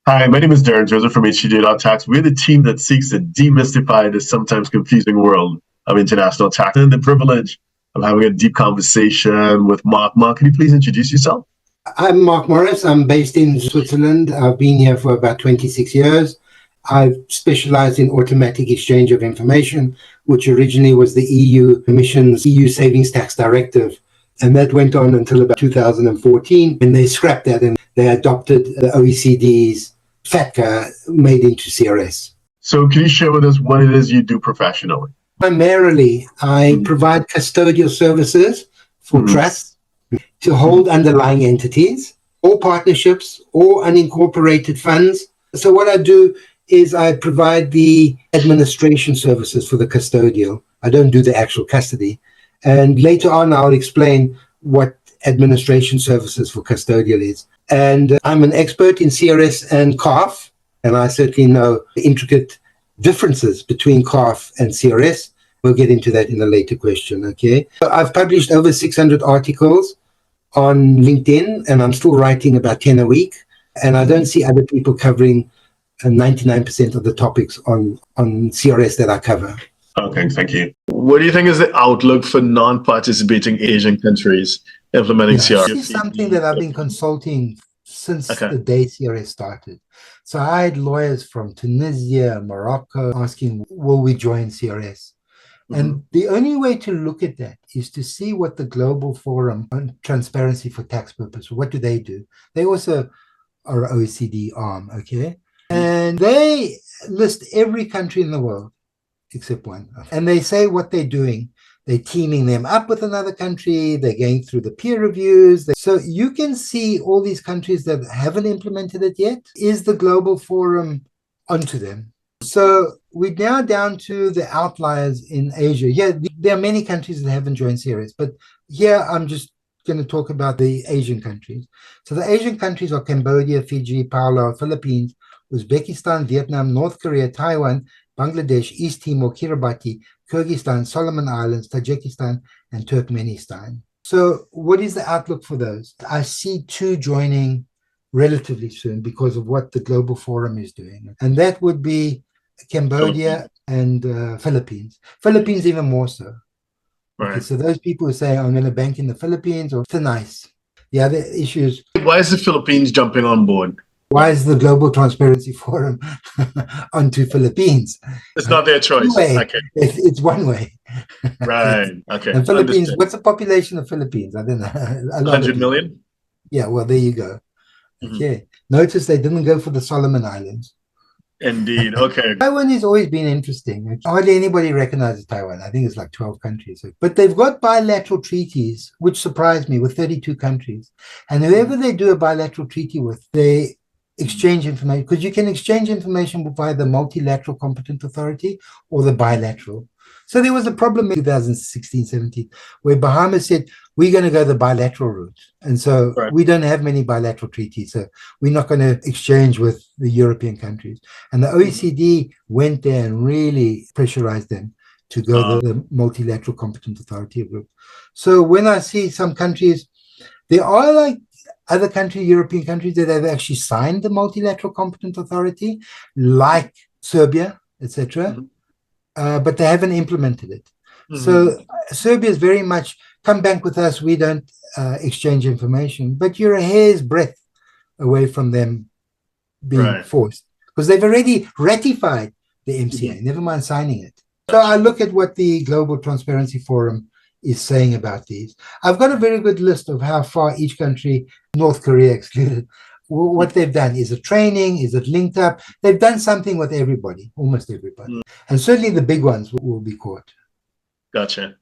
Hi, my name is Darren Joseph from HTJ Tax. We're the team that seeks to demystify this sometimes confusing world of international tax and the privilege of having a deep conversation with Mark. Mark, can you please introduce yourself? I'm Mark Morris. I'm based in Switzerland. I've been here for about 26 years. I've specialized in automatic exchange of information, which originally was the EU Commission's EU Savings Tax Directive. And that went on until about 2014, and they scrapped that and they adopted the OECD's FATCA made into CRS. So can you share with us what it is you do professionally? Primarily, I provide custodial services for trusts to hold underlying entities or partnerships or unincorporated funds. So what I do is I provide the administration services for the custodial. I don't do the actual custody. And later on, I'll explain what administration services for custodial is. And I'm an expert in CRS and CARF, and I certainly know the intricate differences between CARF and CRS. We'll get into that in a later question, okay? I've published over 600 articles on LinkedIn, and I'm still writing about 10 a week. And I don't see other people covering 99% of the topics on CRS that I cover. Okay, thank you. What do you think is the outlook for non-participating Asian countries implementing CRS? This is something that I've been consulting since the day CRS started. So I had lawyers from Tunisia, Morocco asking, will we join CRS? And the only way to look at that is to see what the Global Forum on Transparency for Tax Purposes, what do? They also are an OECD arm, okay? And they list every country in the world except one. And they say what they're doing. They're teaming them up with another country. They're going through the peer reviews. So you can see all these countries that haven't implemented it yet. Is the Global Forum onto them? So we're now down to the outliers in Asia. Yeah, there are many countries that haven't joined CRS, but here I'm just going to talk about the Asian countries. So the Asian countries are Cambodia, Fiji, Palau, Philippines, Uzbekistan, Vietnam, North Korea, Taiwan, Bangladesh, East Timor, Kiribati, Kyrgyzstan, Solomon Islands, Tajikistan, and Turkmenistan. So what is the outlook for those? I see two joining relatively soon because of what the Global Forum is doing. And that would be Cambodia and Philippines. Philippines even more so. Right. Okay, so those people who say, I'm going to bank in the Philippines or the nice. The other issues. Why is the Philippines jumping on board? Why is the Global Transparency Forum onto Philippines? It's not their choice. Okay. It's one way. Right. Okay. And Philippines, what's the population of Philippines? I don't know. 100 million? Yeah, well, there you go. Okay. Notice they didn't go for the Solomon Islands. Indeed. Okay. Taiwan has always been interesting. Hardly anybody recognizes Taiwan. I think it's like 12 countries. But they've got bilateral treaties, which surprised me, with 32 countries. And whoever they do a bilateral treaty with, they exchange information, because you can exchange information via the multilateral competent authority or the bilateral. So there was a problem in 2016-17 where Bahamas said, we're going to go the bilateral route. And so we don't have many bilateral treaties. So we're not going to exchange with the European countries. And the OECD went there and really pressurized them to go the multilateral competent authority route. So when I see some countries, there are like other countries, European countries, that have actually signed the multilateral competent authority, like Serbia, etc., but they haven't implemented it. So Serbia is very much, come bank with us, we don't exchange information, but you're a hair's breadth away from them being forced, because they've already ratified the MCA, never mind signing it. So I look at what the Global Transparency Forum is saying about these. I've got a very good list of how far each country, North Korea excluded, what they've done. Is it training? Is it linked up? They've done something with everybody, almost everybody. And certainly the big ones will be caught. Gotcha.